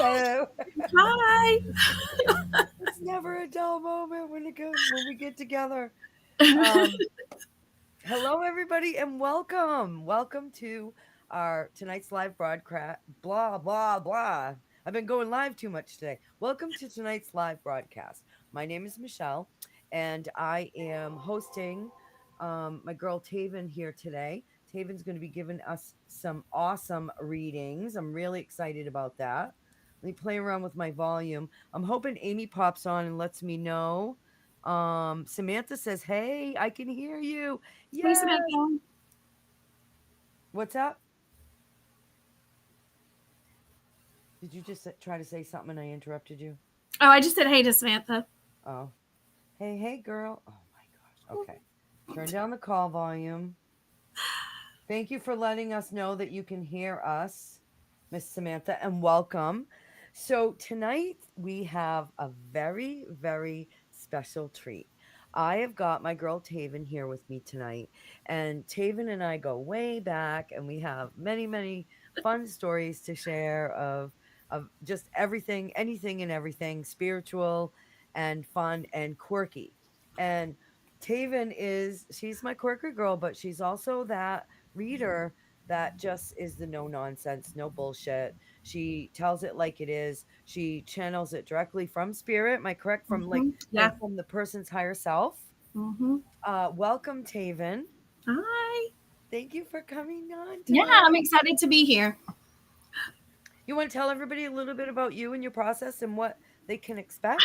Hello. Hi. It's never a dull moment when we get together. Um, Hello, everybody, and welcome. Welcome to our tonight's live broadcast. Blah blah blah. I've been going live too much today. Welcome to tonight's live broadcast. My name is Michelle, and I am hosting my girl Tavin here today. Tavin's going to be giving us some awesome readings. I'm really excited about that. Let me play around with my volume. I'm hoping Amy pops on and lets me know. Samantha says, "Hey, I can hear you." Hey, Yes. Samantha. What's up? Did you just try to say something and I interrupted you? Oh, I just said hey to Samantha. Oh, hey, hey, girl. Oh my gosh. Okay. Turn down the call volume. Thank you for letting us know that you can hear us, Miss Samantha, and welcome. So, tonight we have a very, very special treat. I have got my girl Tavin here with me tonight, and Tavin and I go way back, and we have many, many fun stories to share of just everything, anything and everything, spiritual and fun and quirky. And Tavin she's my quirky girl, but she's also that reader that just is the no nonsense, no bullshit. She tells it like it is. She channels it directly from spirit. Am I correct? From like Yeah. from the person's higher self. hmm Welcome, Taven. Hi. Thank you for coming on Yeah, tonight. I'm excited to be here. You want to tell everybody a little bit about you and your process and what they can expect?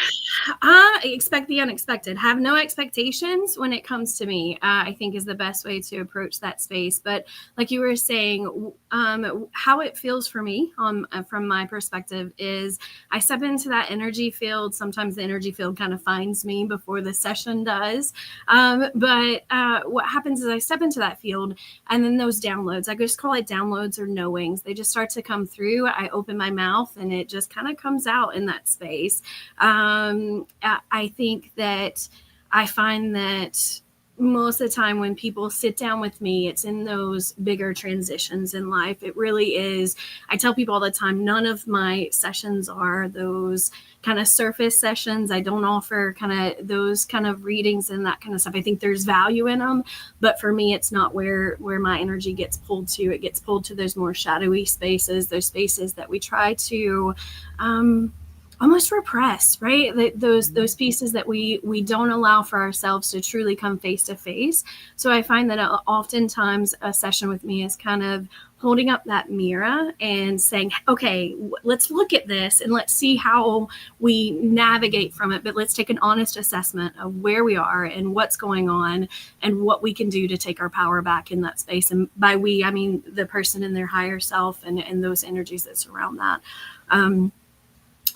I expect the unexpected. Have no expectations when it comes to me. I think is the best way to approach that space. But like you were saying, how it feels for me, from my perspective, is I step into that energy field. Sometimes the energy field kind of finds me before the session does. But what happens is I step into that field, and then those downloads, I just call it downloads or knowings. They just start to come through. I open my mouth, and it just kind of comes out in that space. I think that I find that most of the time when people sit down with me, it's in those bigger transitions in life. It really is. I tell people all the time, none of my sessions are those kind of surface sessions. I don't offer kind of those kind of readings and that kind of stuff. I think there's value in them, but for me, it's not where my energy gets pulled to. It gets pulled to those more shadowy spaces, those spaces that we try to um, almost repress, right? Those Mhm. pieces that we don't allow for ourselves to truly come face to face. So I find that oftentimes a session with me is kind of holding up that mirror and saying, okay, let's look at this and let's see how we navigate from it. But let's take an honest assessment of where we are and what's going on and what we can do to take our power back in that space. And by we, I mean the person in their higher self and those energies that surround that.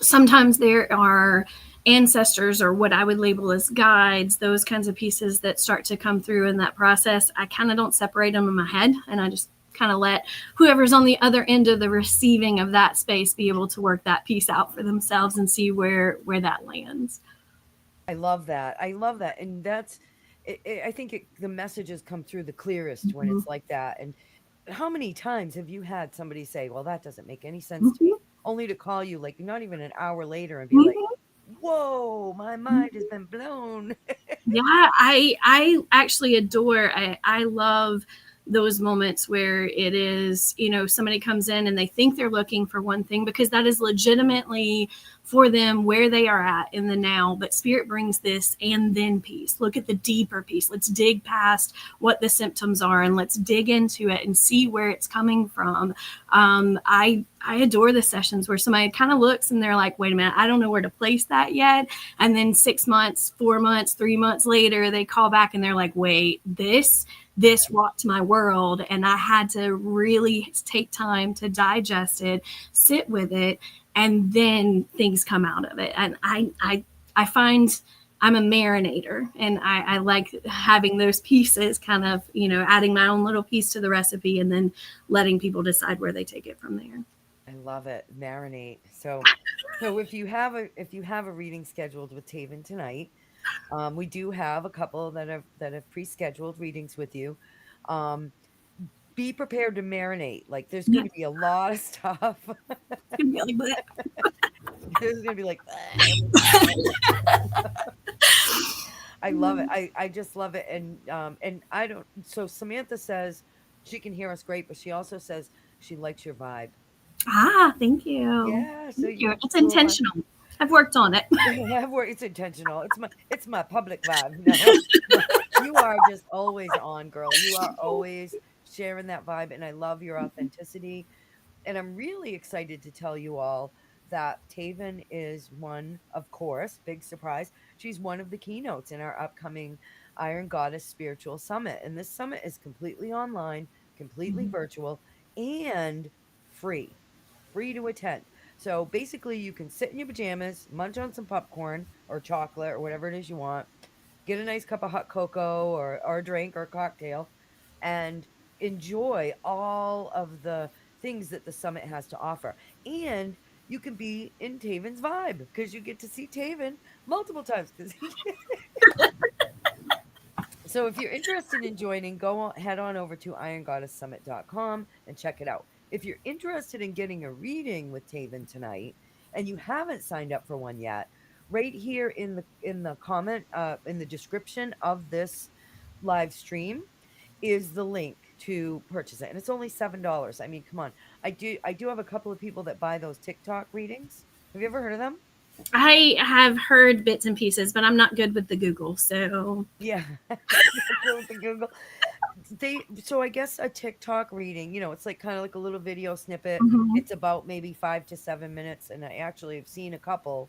Sometimes there are ancestors or what I would label as guides, those kinds of pieces that start to come through in that process. I kind of don't separate them in my head, and I just kind of let whoever's on the other end of the receiving of that space be able to work that piece out for themselves and see where that lands. I love that. I love that. And I think the messages come through the clearest when Mm-hmm. it's like that. And how many times have you had somebody say, well, that doesn't make any sense to me, Mm-hmm. only to call you like not even an hour later and be like, Mm-hmm. whoa, my mind has been blown. Yeah, I actually adore. I love those moments where it is, somebody comes in and they think they're looking for one thing because that is legitimately for them where they are at in the now. But spirit brings this and then piece. Look at the deeper piece. Let's dig past what the symptoms are and let's dig into it and see where it's coming from. I adore the sessions where somebody kind of looks and they're like, wait a minute, I don't know where to place that yet. And then 6 months, 4 months, 3 months later, they call back and they're like, wait, this rocked my world. And I had to really take time to digest it, sit with it, and then things come out of it. And I find I'm a marinator and I like having those pieces kind of, adding my own little piece to the recipe and then letting people decide where they take it from there. I love it. Marinate. So if you have a reading scheduled with Taven tonight, we do have a couple that have pre-scheduled readings with you. Um, be prepared to marinate. Like there's Yeah, going to be a lot of stuff. it's gonna be like that. This is gonna be like every time. I love it. I just love it. And I don't. So Samantha says she can hear us great, but she also says she likes your vibe. Thank you. Yeah. So Thank you. you It's two of my intentional. I've worked on it. yeah, it's intentional. It's my public vibe. No, no, you are just always on, girl. You are always sharing that vibe, and I love your authenticity. And I'm really excited to tell you all that Taven is one, of course, big surprise. She's one of the keynotes in our upcoming Iron Goddess Spiritual Summit. And this summit is completely online, completely Mhm. virtual, and free. Free to attend. So basically, you can sit in your pajamas, munch on some popcorn or chocolate or whatever it is you want, get a nice cup of hot cocoa or a drink or a cocktail, and enjoy all of the things that the summit has to offer. And you can be in Taven's vibe because you get to see Taven multiple times. Because so if you're interested in joining, head on over to irongoddesssummit.com and check it out. If you're interested in getting a reading with Taven tonight and you haven't signed up for one yet, right here in the comment in the description of this live stream is the link to purchase it. And it's only $7. I mean, come on. I do have a couple of people that buy those TikTok readings. Have you ever heard of them? I have heard bits and pieces, but I'm not good with the Google. So, Yeah. Go with the Google. So I guess a TikTok reading, it's like kind of like a little video snippet. mhm. It's about maybe 5 to 7 minutes, and I actually have seen a couple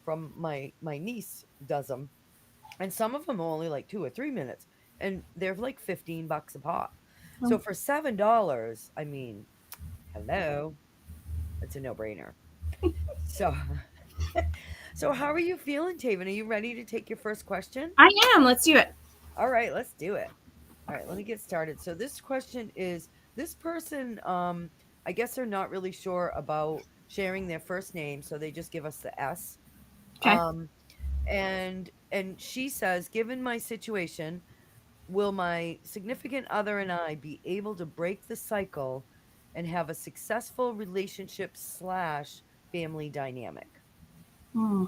from my niece does them, and some of them are only like 2 or 3 minutes, and they're like $15 a pop. So for $7, I mean, hello, it's a no brainer. So, so how are you feeling, Taven? Are you ready to take your first question? I am. Let's do it. All right, let's do it. All right, let me get started. So this question is this person I guess they're not really sure about sharing their first name, so they just give us the S. Okay. Um and she says, given my situation, will my significant other and I be able to break the cycle and have a successful relationship slash family dynamic? Hmm.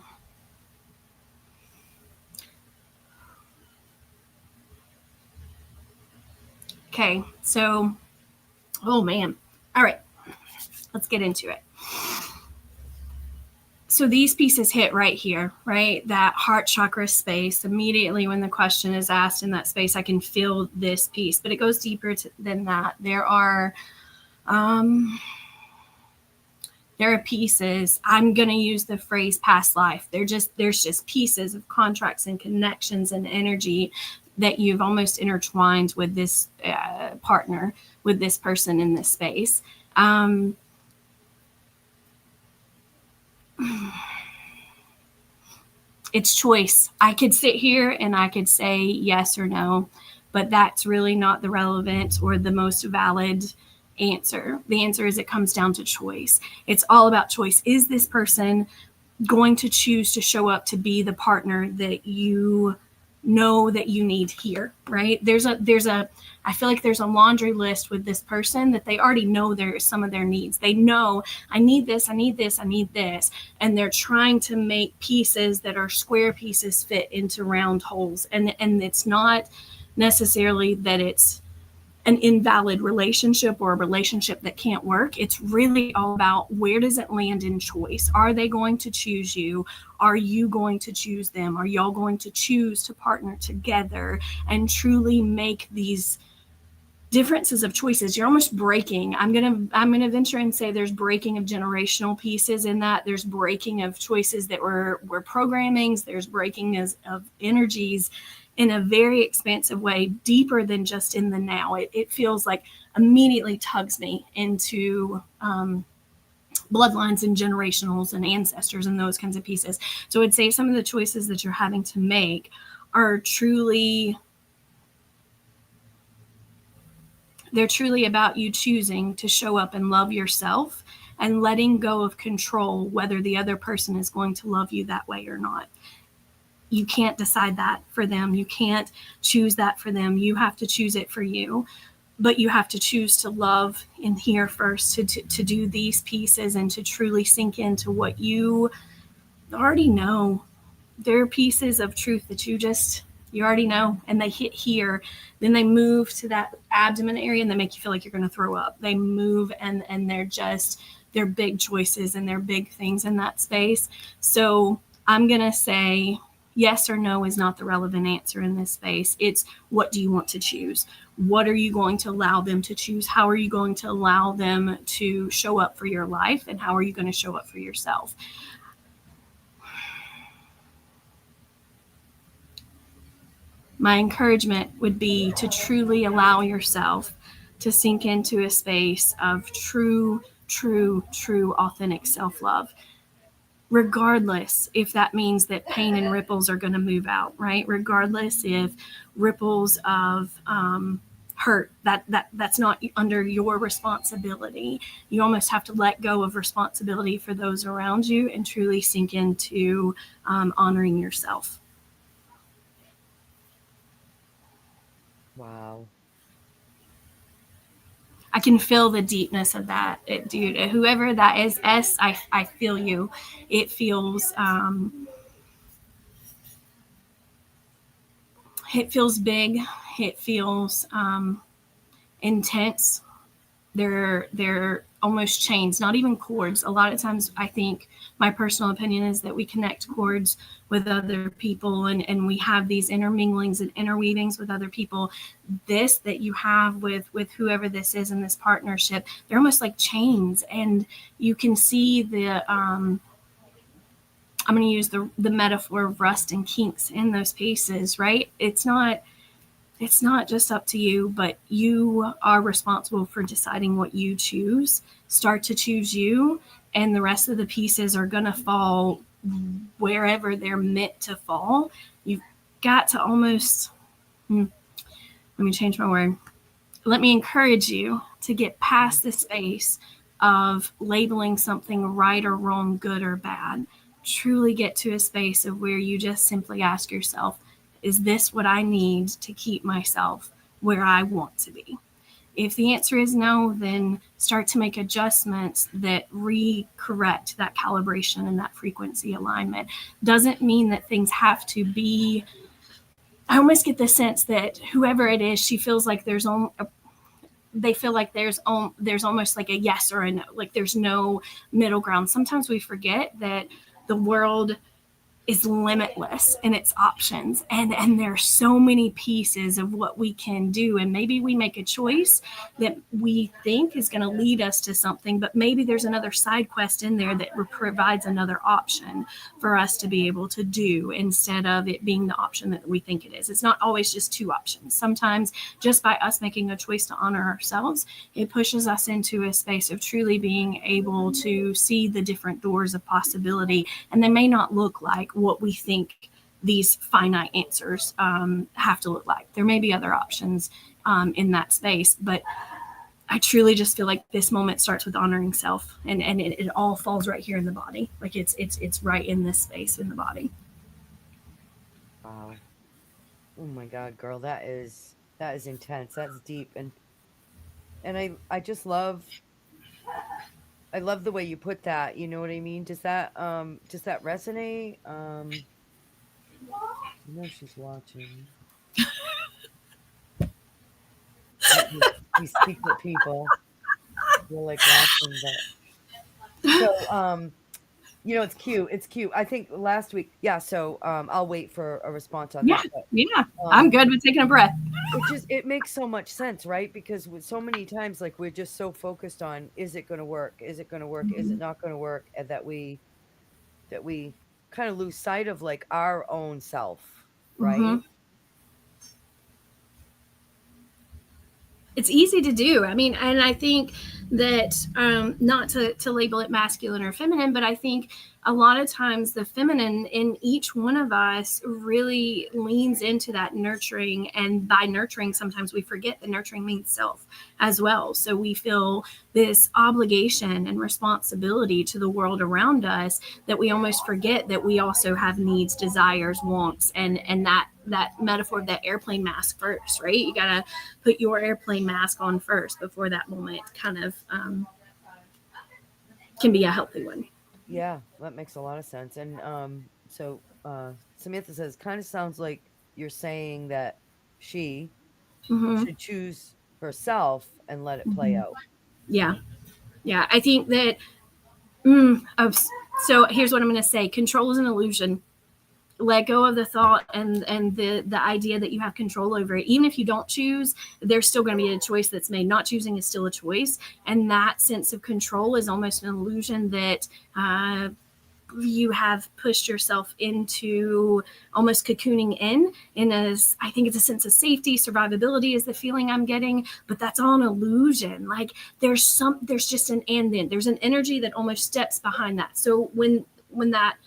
Okay. So, oh man. All right. Let's get into it. So these pieces hit right here, right? That heart chakra space. Immediately when the question is asked in that space, I can feel this piece, but it goes deeper than that. Um, there are pieces. I'm going to use the phrase past life. There's just pieces of contracts and connections and energy that you've almost intertwined with this partner, with this person in this space. It's choice. I could sit here and I could say yes or no, but that's really not the relevant or the most valid answer. The answer is it comes down to choice. It's all about choice. Is this person going to choose to show up to be the partner that you know that you need here, right? I feel like there's a laundry list with this person that they already know there's some of their needs. They know I need this, I need this, I need this, and they're trying to make pieces that are square pieces fit into round holes. And it's not necessarily that it's an invalid relationship or a relationship that can't work. It's really all about where does it land in choice? Are they going to choose you? Are you going to choose them? Are y'all going to choose to partner together and truly make these differences of choices? You're almost breaking. I'm gonna venture and say there's breaking of generational pieces in that. There's breaking of choices that were programmings. There's breaking of energies in a very expansive way, deeper than just in the now. It feels like immediately tugs me into bloodlines and generationals and ancestors and those kinds of pieces. So I'd say some of the choices that you're having to make are truly they're truly about you choosing to show up and love yourself and letting go of control whether the other person is going to love you that way or not. You can't decide that for them. You can't choose that for them. You have to choose it for you. But you have to choose to love in here first, to do these pieces and to truly sink into what you already know. There are pieces of truth that you already know, and they hit here, then they move to that abdomen area and they make you feel like you're going to throw up. They move, and they're big choices and they're big things in that space. So I'm going to say yes or no is not the relevant answer in this space. It's, what do you want to choose? What are you going to allow them to choose? How are you going to allow them to show up for your life, and how are you going to show up for yourself? My encouragement would be to truly allow yourself to sink into a space of true, authentic self love, regardless if that means that pain and ripples are going to move out, right? Regardless if ripples of hurt, that's not under your responsibility. You almost have to let go of responsibility for those around you and truly sink into honoring yourself. Wow. I can feel the deepness of that, dude. Whoever that is, I feel you. It feels it feels big. It feels intense. They're almost chains, not even cords. A lot of times, I think my personal opinion is that we connect cords with other people, and we have these interminglings and interweavings with other people. This that you have with whoever this is in this partnership, they're almost like chains, and you can see the I'm going to use the metaphor of rust and kinks in those pieces, right? It's not just up to you, but you are responsible for deciding what you choose. Start to choose you, and the rest of the pieces are going to fall wherever they're meant to fall. You've got to almost, let me change my word. Let me encourage you to get past the space of labeling something right or wrong, good or bad. Truly get to a space of where you just simply ask yourself, is this what I need to keep myself where I want to be? If the answer is no, then start to make adjustments that re-correct that calibration and that frequency alignment. Doesn't mean that things have to be. I almost get the sense that whoever it is, she feels like they feel like there's almost like a yes or a no, like there's no middle ground. Sometimes we forget that the world is limitless in its options, and there are so many pieces of what we can do, and maybe we make a choice that we think is going to lead us to something, but maybe there's another side quest in there that provides another option for us to be able to do, instead of it being the option that we think it is. It's not always just two options. Sometimes just by us making a choice to honor ourselves, it pushes us into a space of truly being able to see the different doors of possibility, and they may not look like what we think these finite answers have to look like. There may be other options in that space, but I truly just feel like this moment starts with honoring self, and it all falls right here in the body. Like it's right in this space in the body. Wow. Oh my God, girl, that is intense. That's deep, and I just love the way you put that. You know what I mean? Does that resonate? I know she's watching. These secret people, they're like watching, but so it's cute. It's cute. I think last week, yeah. So I'll wait for a response on Yeah, that. But yeah. I'm good with taking a breath. it makes so much sense, right? Because with so many times, like, we're just so focused on, is it going to work? Is it going to work? Is it not going to work? And that we kind of lose sight of, like, our own self, Mm-hmm. right? It's easy to do. I mean, and I think that not to label it masculine or feminine, but I think a lot of times the feminine in each one of us really leans into that nurturing. And by nurturing, sometimes we forget that nurturing means self as well. So we feel this obligation and responsibility to the world around us that we almost forget that we also have needs, desires, wants, and that metaphor of that airplane mask first, right? You gotta put your airplane mask on first before that moment kind of can be a healthy one. Yeah, that makes a lot of sense. And so Samantha says, kind of sounds like you're saying that she Hmm. should choose herself and let it play Hmm. out. Yeah. Yeah. I think that, of, so here's what I'm going to say. Control is an illusion. Let go of the thought and the idea that you have control over it. Even if you don't choose, there's still going to be a choice that's made. Not choosing is still a choice, and that sense of control is almost an illusion that you have pushed yourself into almost cocooning in. And as I think it's a sense of safety, survivability is the feeling I'm getting, but that's all an illusion. Like there's just an and then there's an energy that almost steps behind that. So when that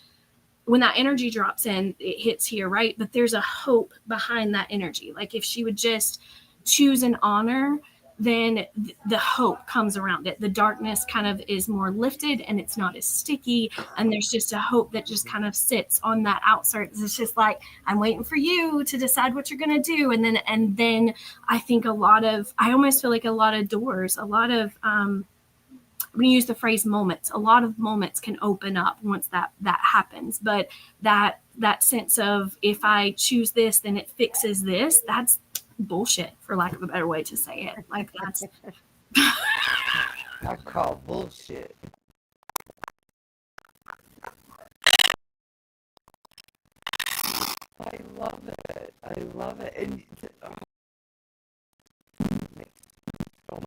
energy drops in, it hits here, right? But there's a hope behind that energy. Like if she would just choose an honor, then the hope comes around it. The darkness kind of is more lifted and it's not as sticky. And there's just a hope that just kind of sits on that outside. It's just like, I'm waiting for you to decide what you're going to do. And then I think I almost feel like a lot of doors, a lot of, I'm going to use the phrase moments. A lot of moments can open up once that happens. But that sense of if I choose this, then it fixes this. That's bullshit, for lack of a better way to say it. Like that's I call bullshit. I love it. I love it. And oh, it makes so much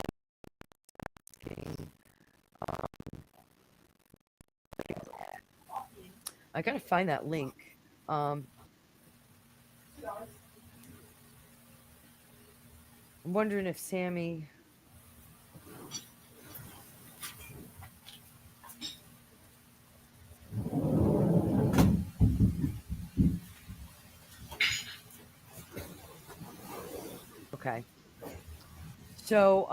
sense. I gotta find that link. Um, I'm wondering if Sammy. Okay. So,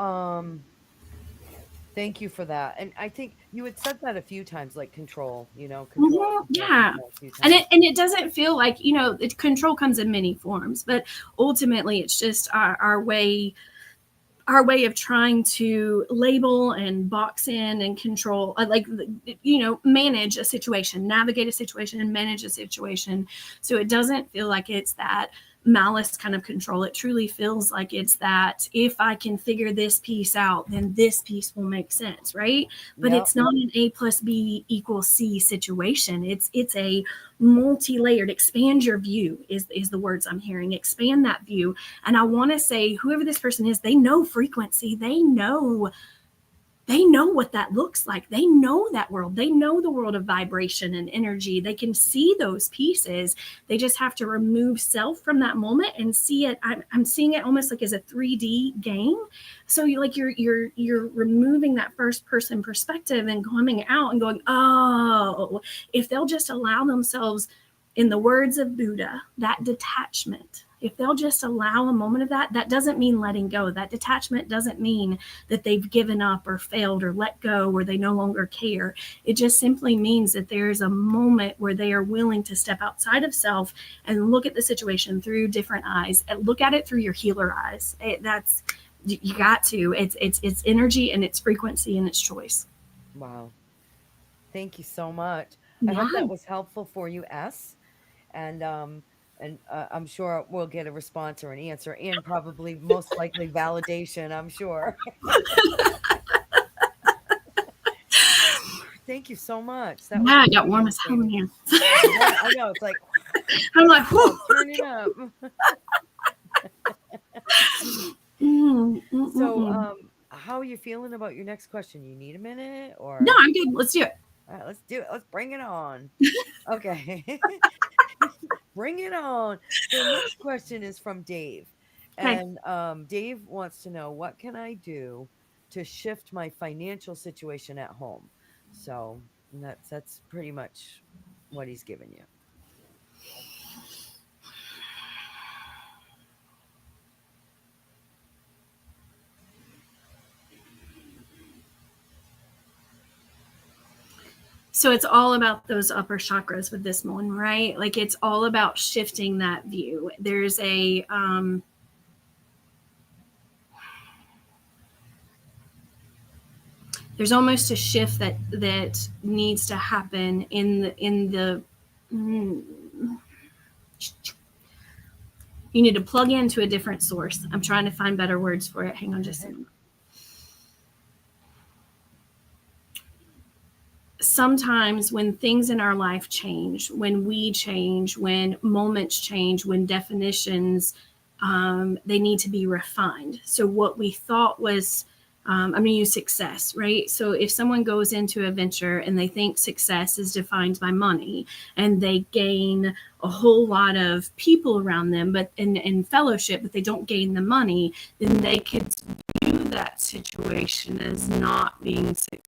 thank you for that. And I think you had said that a few times, like control, control, mhm, control, yeah. control a few And times. it doesn't feel like, control comes in many forms, but ultimately it's just our way of trying to label and box in and control, manage a situation, navigate a situation, and manage a situation. So it doesn't feel like it's that malice kind of control. It truly feels like it's that if I can figure this piece out, then this piece will make sense, right? But Yep. it's not an A plus B equals C situation. It's a multi-layered. Expand your view is the words I'm hearing. Expand that view. And I want to say, whoever this person is, they know frequency. They know what that looks like. They know that world. They know the world of vibration and energy. They can see those pieces. They just have to remove self from that moment and see it. I'm seeing it almost like as a 3D game. So you're removing that first person perspective and coming out and going, oh, if they'll just allow themselves, in the words of Buddha, that detachment. If they'll just allow a moment of that, that doesn't mean letting go. That detachment doesn't mean that they've given up or failed or let go or they no longer care. It just simply means that there's a moment where they are willing to step outside of self and look at the situation through different eyes and look at it through your healer eyes. That's you got to. It's energy and it's frequency and it's choice. Wow. Thank you so much. I Yeah. hope that was helpful for you, S. And I'm sure we'll get a response or an answer, and probably most likely validation. I'm sure. Thank you so much. That was Yeah, it got really warm as hell in interesting. here. I know. It's like, I'm like, oh, whew. turn it up. So, Mm. how are you feeling about your next question? You need a minute, No, or I'm good. Let's do it. all right, let's do it. Let's bring it on. Okay. Bring it on. So the next question is from Dave. Okay. And Dave wants to know, what can I do to shift my financial situation at home? So that's pretty much what he's given you. So it's all about those upper chakras with this one, right? Like it's all about shifting that view. There's there's almost a shift that needs to happen in the you need to plug into a different source. I'm trying to find better words for it. Hang on just a moment. Sometimes when things in our life change, when we change, when moments change, when definitions, they need to be refined. So what we thought was, I'm going to use success, right? So if someone goes into a venture and they think success is defined by money, and they gain a whole lot of people around them, but in fellowship, but they don't gain the money, then they could view that situation as not being successful.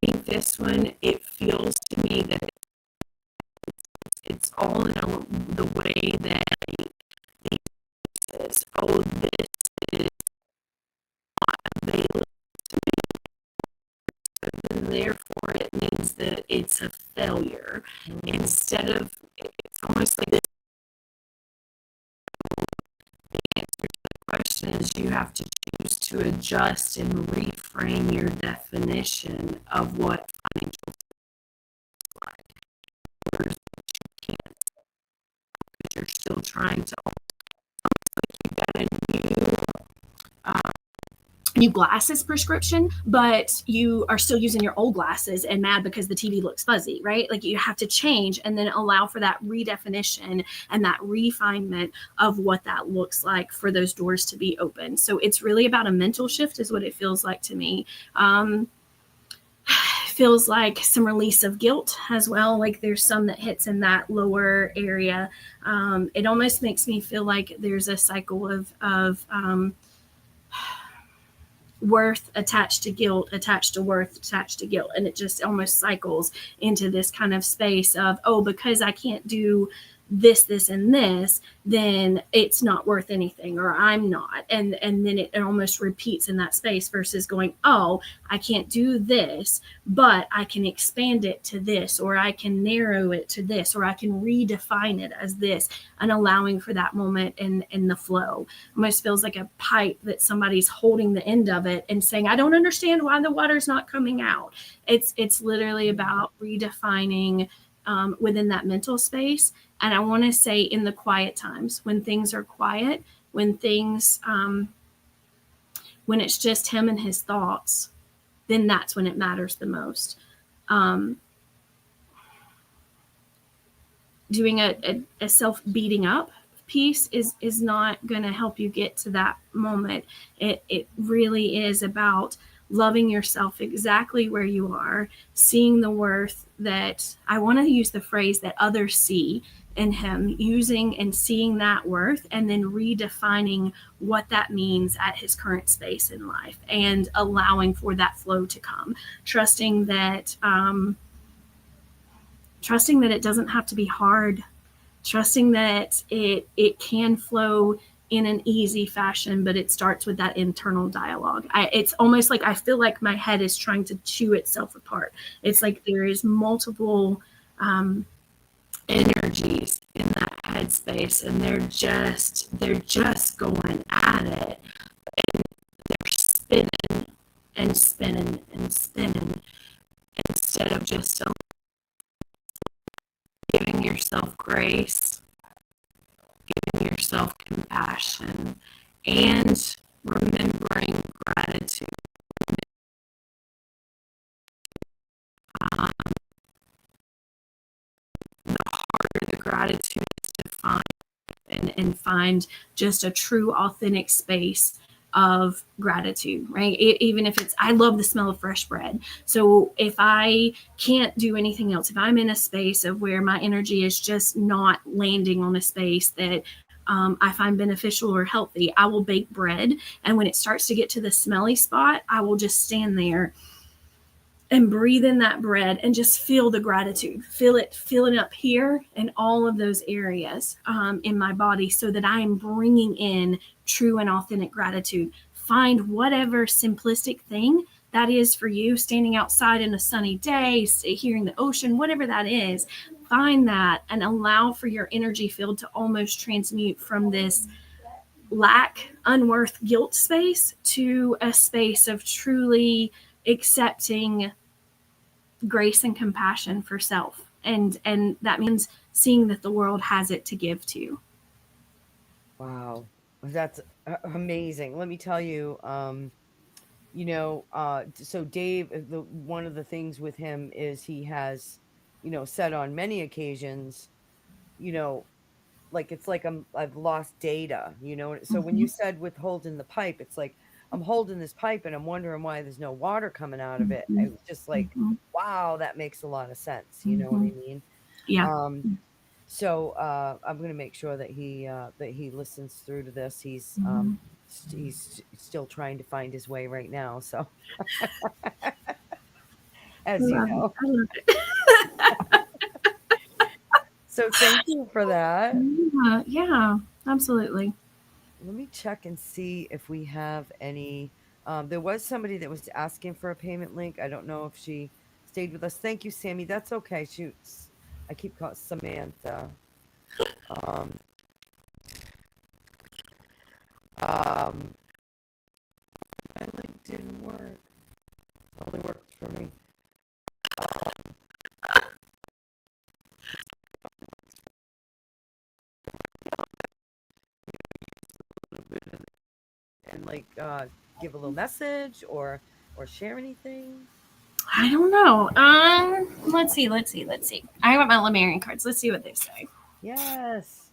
I think this one, it feels to me that it's all in the way that it says, oh, this is not available to me, and therefore it means that it's a failure. Instead of, it's almost like the answer to the question is you have to choose to adjust and reframe your definition of what financial is like. Words that you can't, because you're still trying to, like you got new glasses prescription, but you are still using your old glasses and mad because the TV looks fuzzy, right? Like you have to change and then allow for that redefinition and that refinement of what that looks like for those doors to be open. So it's really about a mental shift is what it feels like to me. Feels like some release of guilt as well. Like there's some that hits in that lower area. It almost makes me feel like there's a cycle of worth attached to guilt, attached to worth, attached to guilt. And it just almost cycles into this kind of space of, oh, because I can't do this, and this, then it's not worth anything, or I'm not. And then it almost repeats in that space versus going, oh, I can't do this, but I can expand it to this, or I can narrow it to this, or I can redefine it as this, and allowing for that moment in the flow. Almost feels like a pipe that somebody's holding the end of it and saying, I don't understand why the water's not coming out. It's literally about redefining within that mental space. And I want to say in the quiet times, when things are quiet, when things, when it's just him and his thoughts, then that's when it matters the most. Doing a self beating up piece is not going to help you get to that moment. It really is about loving yourself exactly where you are, seeing the worth that, I want to use the phrase, that others see in him, using and seeing that worth, and then redefining what that means at his current space in life, and allowing for that flow to come, trusting that it doesn't have to be hard, trusting that it can flow in an easy fashion, but it starts with that internal dialogue. It's almost like I feel like my head is trying to chew itself apart. It's like there is multiple energies in that headspace, and they're just going at it, and they're spinning and spinning and spinning, instead of just giving yourself grace, giving yourself compassion, and remembering gratitude. The harder the gratitude is to find, and find just a true, authentic space of gratitude, right? Even if it's, I love the smell of fresh bread. So if I can't do anything else, if I'm in a space of where my energy is just not landing on a space that I find beneficial or healthy, I will bake bread. And when it starts to get to the smelly spot, I will just stand there and breathe in that bread and just feel the gratitude, feel it up here in all of those areas in my body, so that I am bringing in true and authentic gratitude. Find whatever simplistic thing that is for you, standing outside in a sunny day, hearing the ocean, whatever that is, find that and allow for your energy field to almost transmute from this lack, unworth, guilt space to a space of truly accepting grace and compassion for self. And that means seeing that the world has it to give to. Wow. That's amazing. Let me tell you, so Dave, the one of the things with him is he has, said on many occasions, you know, like it's like I've lost data, So when you Mm-hmm. said with holding the pipe, it's like I'm holding this pipe and I'm wondering why there's no water coming out of it. Mm-hmm. It was just like, Mm-hmm. wow, that makes a lot of sense. You know what Mm-hmm. I mean? Yeah. Um, so I'm gonna make sure that he listens through to this. Mm-hmm. He's still trying to find his way right now. So as you Love it. know. I love it. So thank you for that. Yeah, absolutely. Let me check and see if we have any. There was somebody that was asking for a payment link. I don't know if she stayed with us. Thank you, Sammy. That's okay. Shoots. I keep calling Samantha. Um, um, my link didn't work. Only worked for me. A little bit and like give a little message or share anything. I don't know. Let's see. Let's see. Let's see. I got my Lemurian cards. Let's see what they say. Yes.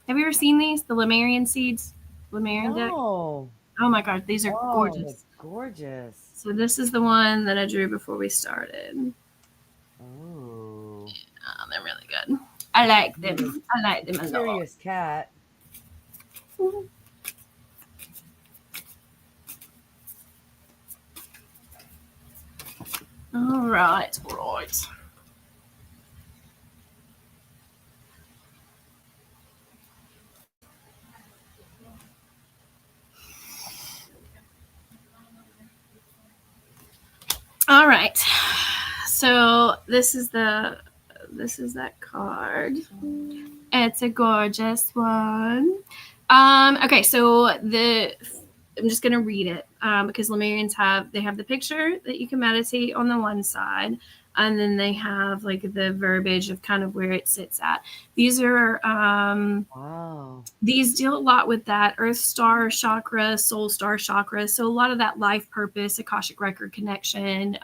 Have you ever seen these? The Lemurian seeds, Lemurian deck. No. Oh my god, these are Oh, they're gorgeous. gorgeous. So this is the one that I drew before we started. Oh. They're really good. I like Curious, them. I like them a lot. curious cat. All right, right. All right. So this is that card. It's a gorgeous one. Okay, so I'm just gonna read it because Lemurians have the picture that you can meditate on the one side, and then they have like the verbiage of kind of where it sits at. These are Wow. these deal a lot with that Earth Star chakra, Soul Star chakra. So a lot of that life purpose, Akashic record connection,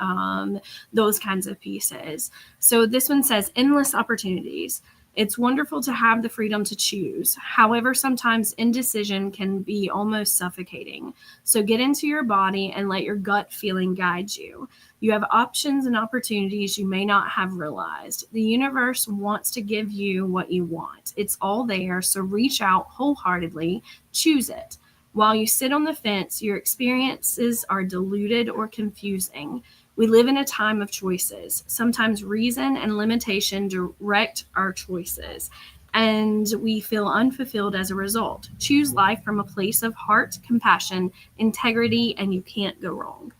those kinds of pieces. So this one says endless opportunities. It's wonderful to have the freedom to choose. However, sometimes indecision can be almost suffocating. So get into your body and let your gut feeling guide you. You have options and opportunities you may not have realized. The universe wants to give you what you want. It's all there, so reach out wholeheartedly, choose it. While you sit on the fence, your experiences are diluted or confusing. We live in a time of choices. Sometimes reason and limitation direct our choices, and we feel unfulfilled as a result. Choose life from a place of heart, compassion, integrity, and you can't go wrong.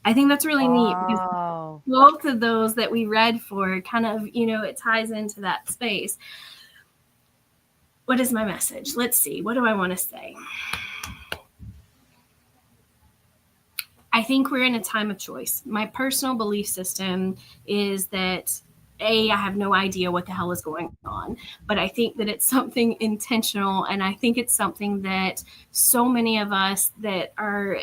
I think that's really neat because Wow. both of those that we read for kind of, it ties into that space. What is my message? Let's see. What do I want to say? I think we're in a time of choice. My personal belief system is that I have no idea what the hell is going on, but I think that it's something intentional, and I think it's something that so many of us that are,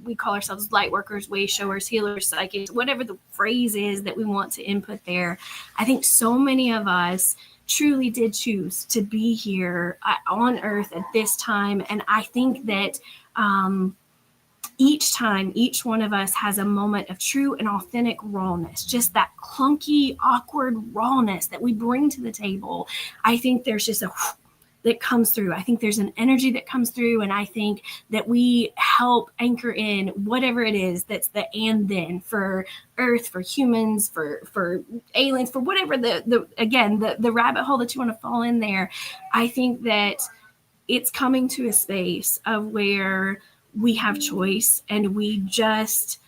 we call ourselves light workers, way showers, healers, psychics, whatever the phrase is that we want to input there. I think so many of us truly did choose to be here on Earth at this time, and I think that. Each time, each one of us has a moment of true and authentic rawness, just that clunky, awkward rawness that we bring to the table. I think there's just a that comes through. I think there's an energy that comes through, and I think that we help anchor in whatever it is that's the and then for Earth, for humans, for aliens, for whatever the rabbit hole that you want to fall in there. I think that it's coming to a space of where we have choice, and we just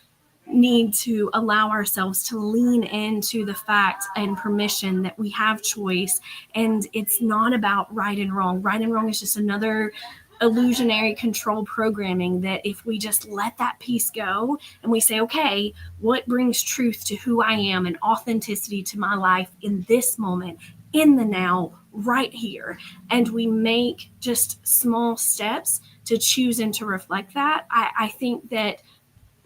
need to allow ourselves to lean into the fact and permission that we have choice. And it's not about right and wrong. Right and wrong is just another illusionary control programming that if we just let that piece go and we say, okay, what brings truth to who I am and authenticity to my life in this moment, in the now, right here, and we make just small steps to choose and to reflect that, I think that,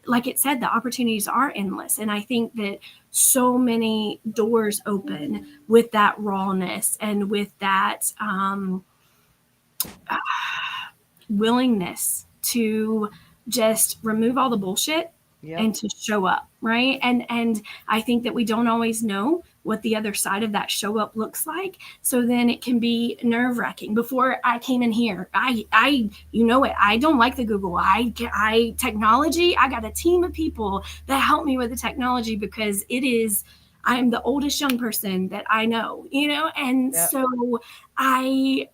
like it said, the opportunities are endless. And I think that so many doors open with that rawness and with that willingness to just remove all the bullshit Yep. and to show up, right? And I think that we don't always know what the other side of that show up looks like. So then it can be nerve wracking. Before I came in here, I you know it, I don't like the Google. I technology. I got a team of people that help me with the technology because it is. I'm the oldest young person that I know, and Yep. so I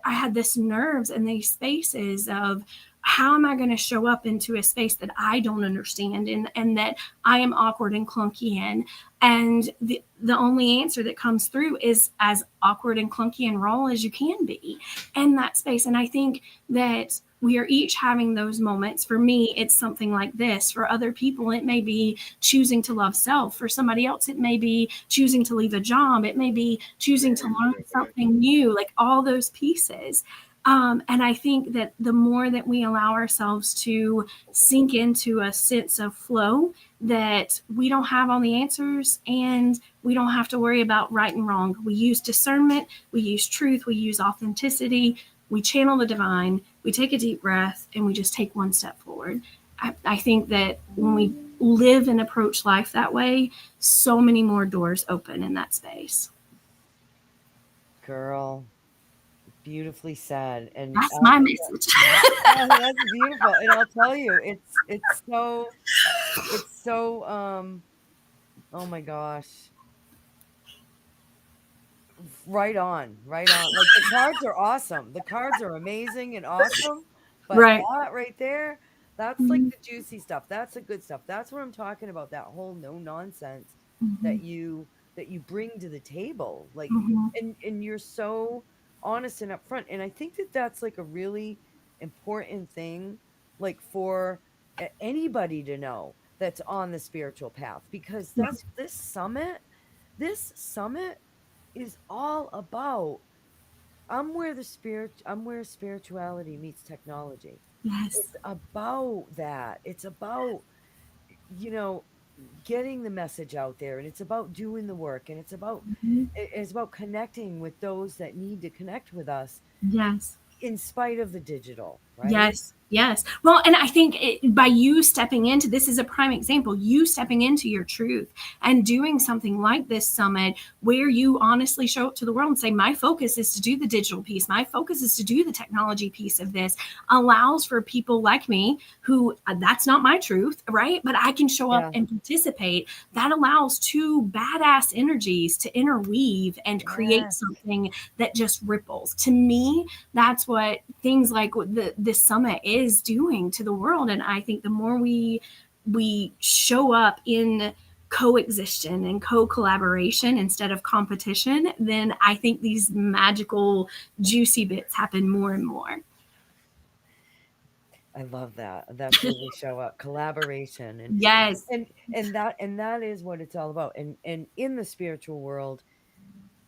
had this nerves and these spaces of how am I going to show up into a space that I don't understand and that I am awkward and clunky in. And the only answer that comes through is as awkward and clunky and raw as you can be in that space. And I think that we are each having those moments. For me, it's something like this. For other people, it may be choosing to love self. For somebody else, it may be choosing to leave a job. It may be choosing to learn something new, like all those pieces. And I think that the more that we allow ourselves to sink into a sense of flow, that we don't have all the answers and we don't have to worry about right and wrong. We use discernment, we use truth, we use authenticity, we channel the divine, we take a deep breath, and we just take one step forward. I think that when we live and approach life that way, so many more doors open in that space. Girl, beautifully said. And That's my message. that's beautiful. And I'll tell you, it's so oh my gosh. Right on, right on. Like the cards are awesome. The cards are amazing and awesome. But Right. that right there, that's like Mm-hmm. the juicy stuff. That's the good stuff. That's what I'm talking about. That whole no nonsense Mm-hmm. that you bring to the table. Like Mm-hmm. and you're so honest and upfront. And I think that that's like a really important thing like for anybody to know that's on the spiritual path because Yeah. that's this summit is all about I'm where spirituality meets technology. Yes. It's about that. It's about you know getting the message out there and it's about doing the work and Mm-hmm. it's about connecting with those that need to connect with us Yes. in spite of the digital, right? Yes. Yes. Well, and I think by you stepping into this is a prime example, you stepping into your truth and doing something like this summit where you honestly show up to the world and say, my focus is to do the digital piece. My focus is to do the technology piece of this allows for people like me who that's not my truth, right? But I can show up Yeah. and participate. That allows two badass energies to interweave and create Yes. something that just ripples. To me, that's what things like this summit is doing to the world. And I think the more we show up in coexistence and co-collaboration instead of competition, then I think these magical juicy bits happen more and more. I love that. That's where we show up. Collaboration Yes. and that is what it's all about. And in the spiritual world,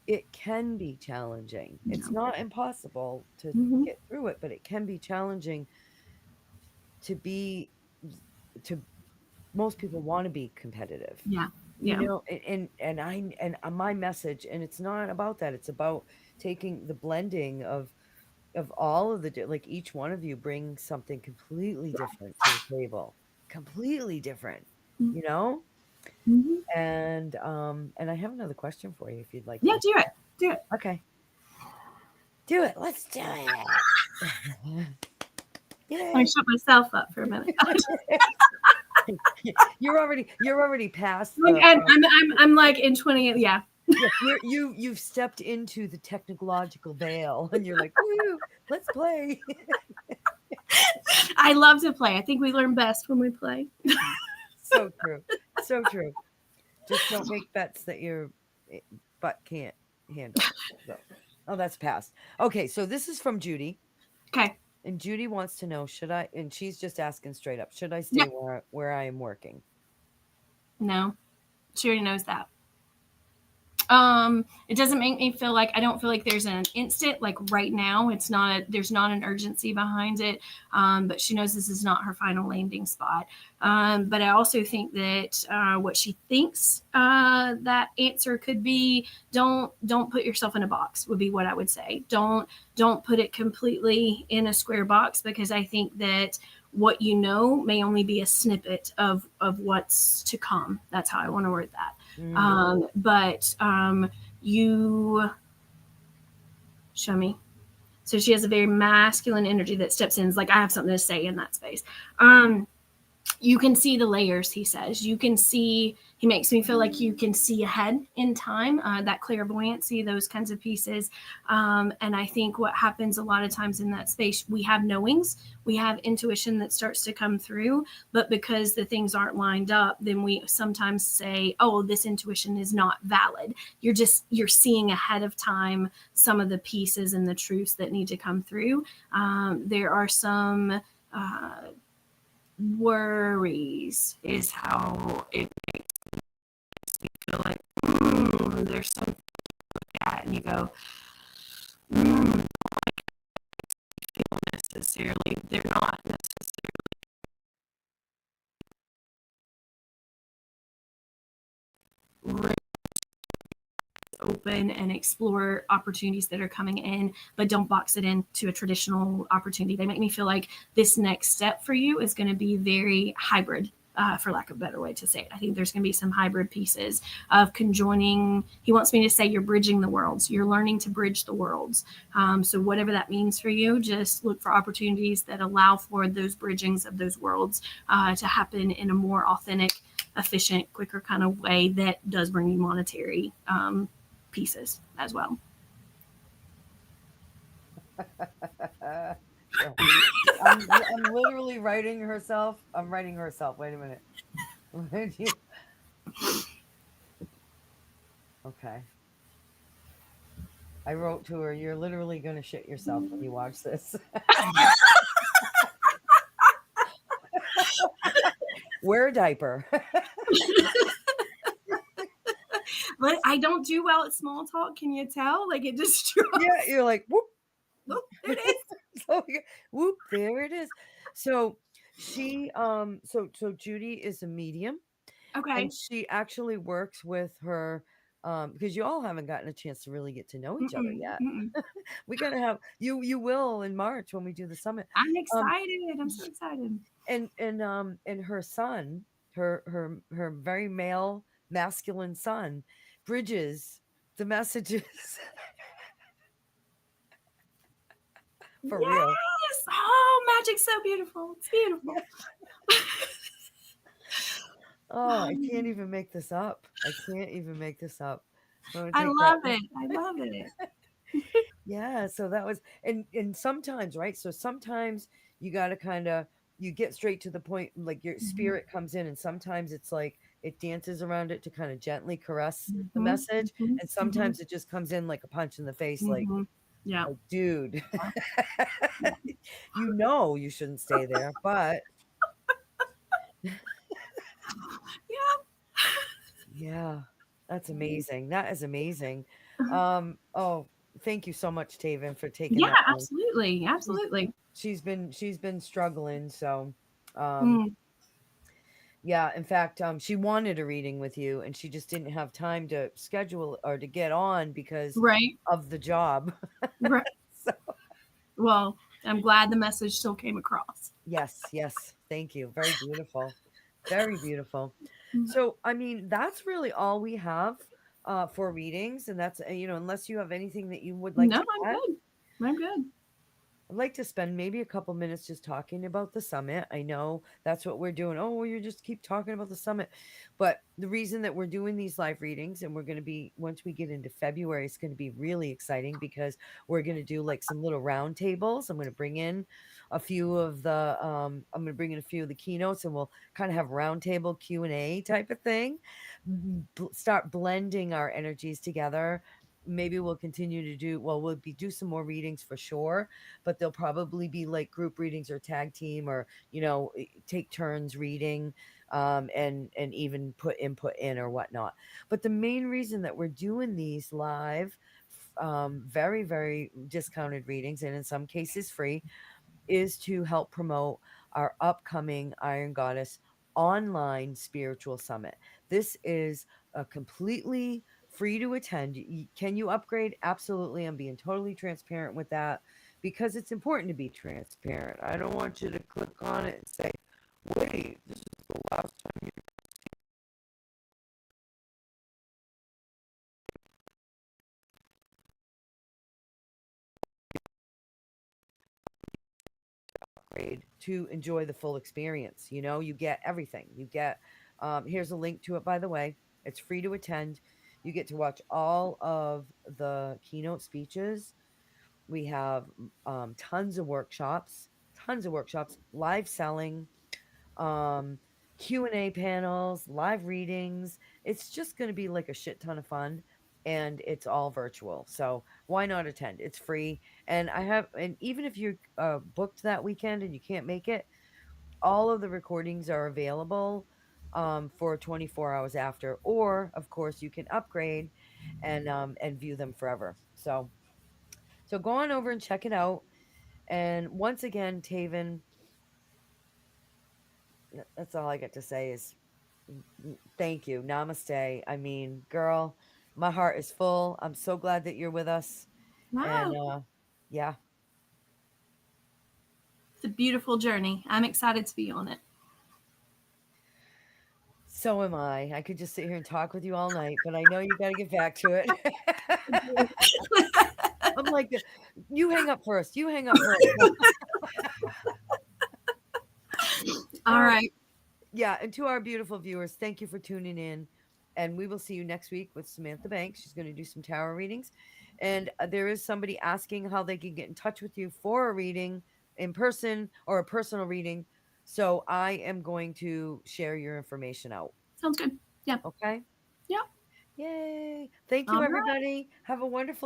it can be challenging. It's Yeah. not impossible to Mm-hmm. get through it, but it can be challenging to be to most people want to be competitive. Yeah. You Yeah. know, my message and it's not about that. It's about taking the blending of all of like each one of you brings something completely different to the table. Completely different, you know? Mm-hmm. And I have another question for you if you'd like Yeah. to. Do it. Do it. Okay. Do it. Let's do it. I Yay. shut myself up for a minute. You're already past Like, the and I'm like in 20. Yeah. yeah, you've stepped into the technological veil and you're like, woo, let's play. I love to play. I think we learn best when we play. So true. So true. Just don't make bets that your butt can't handle. So, oh, that's past. Okay, so this is from Judy. Okay. And Judy wants to know, should I, and she's just asking straight up, should I Yeah. stay where I am working? No, she already knows that. It doesn't make me feel like, I don't feel like there's an instant, like right now it's not there's not an urgency behind it. But she knows this is not her final landing spot. But I also think that what she thinks that answer could be, don't put yourself in a box, would be what I would say. Don't put it completely in a square box, because I think that what you know may only be a snippet of what's to come. That's how I want to word that. Mm. But you show me. So she has a very masculine energy that steps in. It's like, I have something to say in that space. You can see the layers, he says. You can see, he makes me feel like you can see ahead in time, that clairvoyancy, those kinds of pieces. And I think what happens a lot of times in that space, we have knowings, we have intuition that starts to come through, but because the things aren't lined up, then we sometimes say, oh, this intuition is not valid. You're seeing ahead of time some of the pieces and the truths that need to come through. There are some worries, is how it makes me feel like, there's something that, and you go, mm, feel necessarily, they're not necessarily ready to open and explore opportunities that are coming in, but don't box it into a traditional opportunity. They make me feel like this next step for you is going to be very hybrid, for lack of a better way to say it. I think there's going to be some hybrid pieces of conjoining. He wants me to say you're bridging the worlds. You're learning to bridge the worlds. So whatever that means for you, just look for opportunities that allow for those bridgings of those worlds to happen in a more authentic, efficient, quicker kind of way that does bring you monetary pieces as well. So, I'm literally writing herself. I'm writing herself. Wait a minute. Okay. I wrote to her, you're literally going to shit yourself when you watch this. Wear a diaper. But I don't do well at small talk. Can you tell? Like, it just Yeah, drops. you're like, whoop. Oh, there it is. So whoop, there it is. So so Judy is a medium, and Okay. she actually works with her, because you all haven't gotten a chance to really get to know each other Mm-mm, yet. mm-mm. We gotta have you will in March when we do the summit. I'm Um excited. I'm so excited. and her son, her very male masculine son, bridges the messages for real. Yes. Oh, magic's so beautiful. It's beautiful. Oh, I can't Um, even make this up. I can't even make this up. I'm gonna I take that. love it. I love it. Yeah, so that was, and sometimes, right? So sometimes you got to kind of, you get straight to the point, like your Mhm, spirit comes in, and sometimes it's like it dances around it to kind of gently caress the mhm, message, mhm, and mhm, sometimes it just comes in like a punch in the face, mhm. Yeah. like dude, Yeah. Yeah. you know you shouldn't stay there, but Yeah. yeah, that's amazing. That is amazing. Uh-huh. Oh, thank you so much, Taven, for taking Yeah, that one. absolutely. She's Absolutely. she's been struggling, so um Mm, yeah, in fact, she wanted a reading with you and she just didn't have time to schedule or to get on because right. of the job. Right. So Well, I'm glad the message still came across. yes, yes, thank you. Very beautiful. Very beautiful. Mm. So, I mean, that's really all we have for readings, and that's unless you have anything that you would like No, to I'm add. good. I'm good. I'd like to spend maybe a couple minutes just talking about the summit. I know that's what we're doing. Oh, well, you just keep talking about the summit. But the reason that we're doing these live readings, and we're going to be, once we get into February, it's going to be really exciting because we're going to do like some little round tables. I'm going to bring in a few of the, I'm going to bring in a few of the keynotes and we'll kind of have round table Q&A type of thing. Start blending our energies together, maybe we'll continue to do, well, we'll be do some more readings for sure, but they'll probably be like group readings or tag team, or take turns reading, and even put input in or whatnot. But the main reason that we're doing these live, very very discounted readings, and in some cases free, is to help promote our upcoming Iron Goddess online spiritual summit. This is a completely free to attend. Can you upgrade? Absolutely. I'm being totally transparent with that because it's important to be transparent. I don't want you to click on it and say, wait, this is the last time you upgrade to enjoy the full experience. You get everything. You get, here's a link to it, by the way. It's free to attend. You get to watch all of the keynote speeches. We have tons of workshops, live selling, um, Q&A panels, live readings. It's just going to be like a shit ton of fun, and it's all virtual. So why not attend? It's free. And even if you're booked that weekend and you can't make it, all of the recordings are available for 24 hours after, or of course you can upgrade and view them forever. So go on over and check it out. And once again, Taven, that's all I get to say is thank you. Namaste. I mean, girl, my heart is full. I'm so glad that you're with us. And Wow. yeah, It's a beautiful journey. I'm excited to be on it. so am I. I could just sit here and talk with you all night, but I know you got to get back to it. I'm like, you hang up first. You hang up first. All Oh, right. yeah. And to our beautiful viewers, thank you for tuning in. And we will see you next week with Samantha Banks. She's going to do some tarot readings. And there is somebody asking how they can get in touch with you for a reading in person or a personal reading. So I am going to share your information out. Sounds good. Yeah. Okay. Yeah. Yay. Thank All you, right. everybody. Have a wonderful